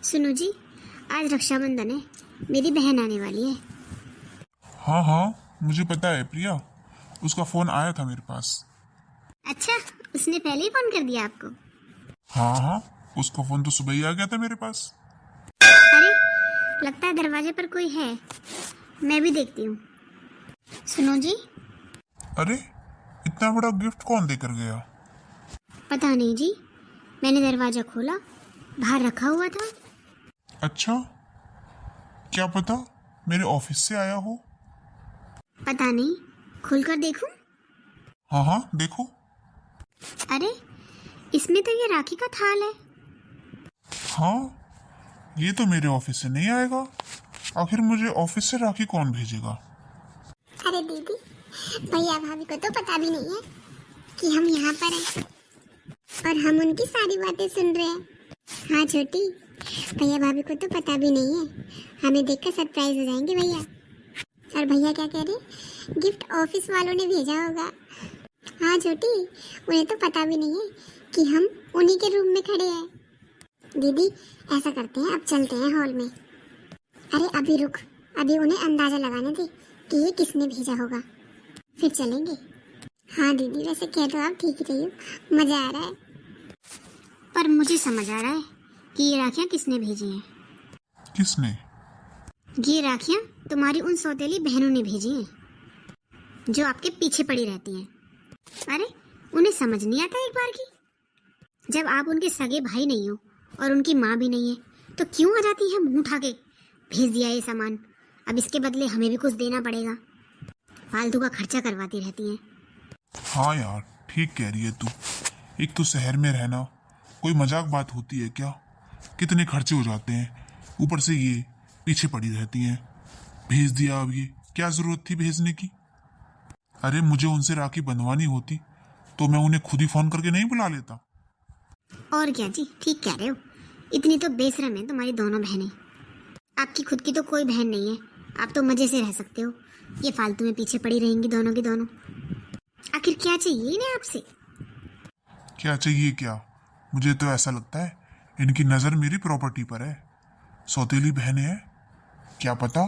सुनो जी, आज रक्षाबंधन है, मेरी बहन आने वाली है। हाँ हाँ, मुझे पता है प्रिया, उसका फोन आया था मेरे पास। अच्छा, उसने पहले ही फोन कर दिया आपको? हाँ हाँ, उसका फोन तो सुबह ही आ गया था मेरे पास। अरे, लगता है दरवाजे पर कोई है, मैं भी देखती हूँ। सुनो जी। अरे, इतना बड़ा गिफ्ट कौन देकर गया? पता नहीं जी, मैंने दरवाजा खोला, बाहर रखा हुआ था। अच्छा, क्या पता मेरे ऑफिस से आया हो। पता नहीं, खुलकर देखूं? हाँ हाँ, देखो। अरे, इसमें तो ये राखी का थाल है। हाँ, ये तो मेरे ऑफिस से नहीं आएगा। आखिर मुझे ऑफिस से राखी कौन भेजेगा? अरे दीदी, भैया भाभी को तो पता भी नहीं है कि हम यहाँ पर हैं और हम उनकी सारी बातें सुन रहे हैं। हाँ छोटी, भैया भाभी को तो पता भी नहीं है, हमें देखकर सरप्राइज हो जाएंगे भैया। और भैया क्या कह रहे, गिफ्ट ऑफिस वालों ने भेजा होगा। हाँ छोटी, उन्हें तो पता भी नहीं है कि हम उन्हीं के रूम में खड़े हैं। दीदी, ऐसा करते हैं, अब चलते हैं हॉल में। अरे अभी रुक, अभी उन्हें अंदाजा लगाने दे कि ये किसने भेजा होगा, फिर चलेंगे। हाँ दीदी, वैसे कह तो आप ठीक ही रही हो, मजा आ रहा है। पर मुझे समझ आ रहा है कि ये राखियां किसने भेजी हैं। किसने? ये राखियां तुम्हारी उन सौतेली बहनों ने भेजी हैं जो आपके पीछे पड़ी रहती हैं। अरे, उन्हें समझ नहीं आता एक बार की? जब आप उनके सगे भाई नहीं हो और उनकी माँ भी नहीं है तो क्यों आ जाती है मुंह उठा के, भेज दिया ये सामान, अब इसके बदले हमें भी कुछ देना पड़ेगा। फालतू का खर्चा करवाती रहती हैं। हाँ यार, ठीक कह रही है तू। एक तो शहर में रहना कोई मजाक बात होती है क्या? कितने खर्चे हो जाते हैं, ऊपर से ये पीछे पड़ी रहती हैं। भेज दिया, अब ये क्या जरूरत थी भेजने की? अरे, मुझे उनसे राखी बंधवानी होती तो मैं उन्हें खुद ही फोन करके नहीं बुला लेता। और क्या जी, ठीक कह रहे हो। इतनी तो बेशरम है तुम्हारी दोनों बहनें। आपकी खुद की तो कोई बहन नहीं है, आप तो मजे से रह सकते हो। ये फालतू में पीछे पड़ी रहेंगी दोनों की दोनों। आखिर क्या चाहिए इन्हें आपसे? क्या चाहिए क्या? मुझे तो ऐसा लगता है इनकी नजर मेरी प्रॉपर्टी पर है। सौतेली बहनें हैं, क्या पता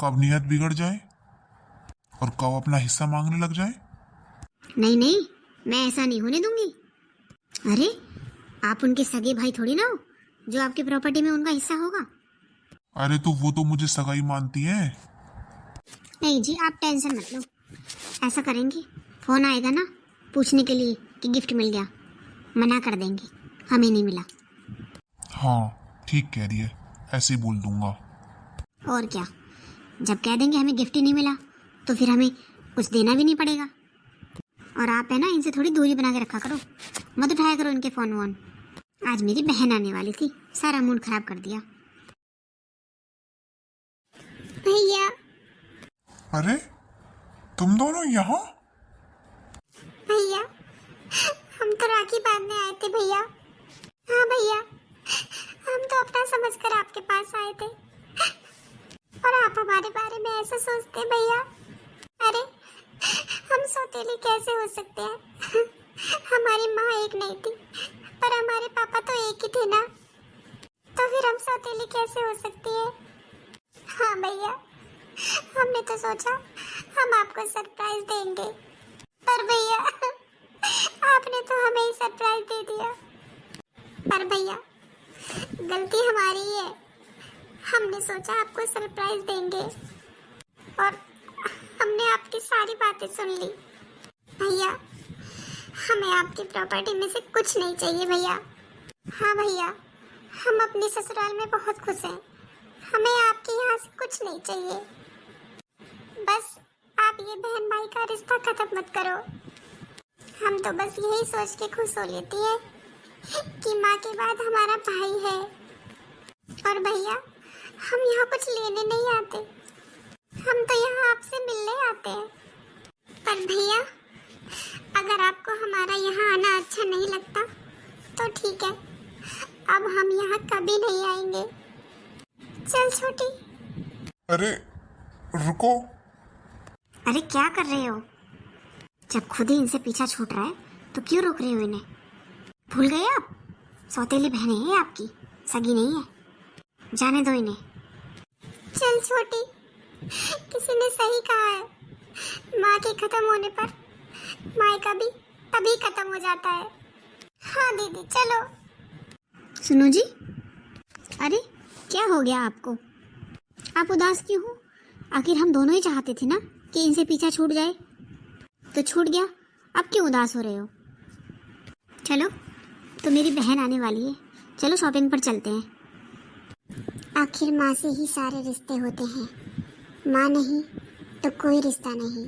कब नियत बिगड़ जाए और कब अपना हिस्सा मांगने लग जाए। नहीं नहीं, मैं ऐसा नहीं होने दूंगी। अरे, आप उनके सगे भाई थोड़ी ना हो जो आपकी प्रॉपर्टी में उनका हिस्सा होगा। अरे, तो वो तो मुझे सगाई मानती है। नहीं जी, आप टेंशन मत लो। ऐसा करेंगे, फोन आएगा ना पूछने के लिए कि गिफ्ट मिल गया, मना कर देंगे, हमें नहीं मिला। हाँ, ठीक कह रही है, ऐसे ही बोल दूंगा। और क्या, जब कह देंगे हमें गिफ्ट ही नहीं मिला तो फिर हमें कुछ देना भी नहीं पड़ेगा। और आप है ना, इनसे थोड़ी दूरी बना के रखा करो, मत उठाया करो इनके फोन वोन। आज मेरी बहन आने वाली थी, सारा मूड खराब कर दिया। भैया। अरे, तुम दोनों यहाँ? भैया, हम तो राखी बांधने आए थे भैया। हाँ भैया, हम तो अपना समझकर आपके पास आए थे और आप हमारे बारे में ऐसा सोचते भैया। अरे, हम सौतेले कैसे हो सकते हैं? हमारी माँ एक नहीं थी पर हमारे पापा तो एक ही थे ना, तो फिर हम सौतेले कैसे हो सकती है? हाँ भैया, हमने तो सोचा हम आपको सरप्राइज देंगे, पर भैया आपने तो हमें ही सरप्राइज दे दिया। पर भैया, गलती हमारी ही है, हमने सोचा आपको सरप्राइज देंगे और हमने आपकी सारी बातें सुन ली। भैया, हमें आपकी प्रॉपर्टी में से कुछ नहीं चाहिए भैया। हाँ भैया, हम अपने ससुराल में बहुत खुश हैं, हमें आपके यहाँ से कुछ नहीं चाहिए। बस आप ये बहन भाई का रिश्ता खत्म मत करो। हम तो बस यही सोच के खुश हो लेती है कि माँ के बाद हमारा भाई है। और भैया, हम यहाँ कुछ लेने नहीं आते, हम तो यहाँ आपसे मिलने आते हैं। पर भैया, अगर आपको हमारा यहाँ आना अच्छा नहीं लगता तो ठीक है, अब हम यहाँ कभी नहीं आएंगे। चल छोटी। अरे, रुको। अरे क्या कर रहे हो? जब खुद ही इनसे पीछा छूट रहा है तो क्यों रोक रहे हो इन्हें? भूल गए आप? सौतेली बहनें हैं आपकी, सगी नहीं है, जाने दो इन्हें। चल छोटी, किसी ने सही कहा है, माँ के खत्म होने पर मायका भी तभी खत्म हो जाता है। हाँ दीदी चलो। सुनो जी, अरे क्या हो गया आपको? आप उदास क्यों हो? आखिर हम दोनों ही चाहते थे ना कि इनसे पीछा छूट जाए, तो छूट गया, अब क्यों उदास हो रहे हो? चलो, तो मेरी बहन आने वाली है, चलो शॉपिंग पर चलते हैं। आखिर माँ से ही सारे रिश्ते होते हैं, माँ नहीं तो कोई रिश्ता नहीं।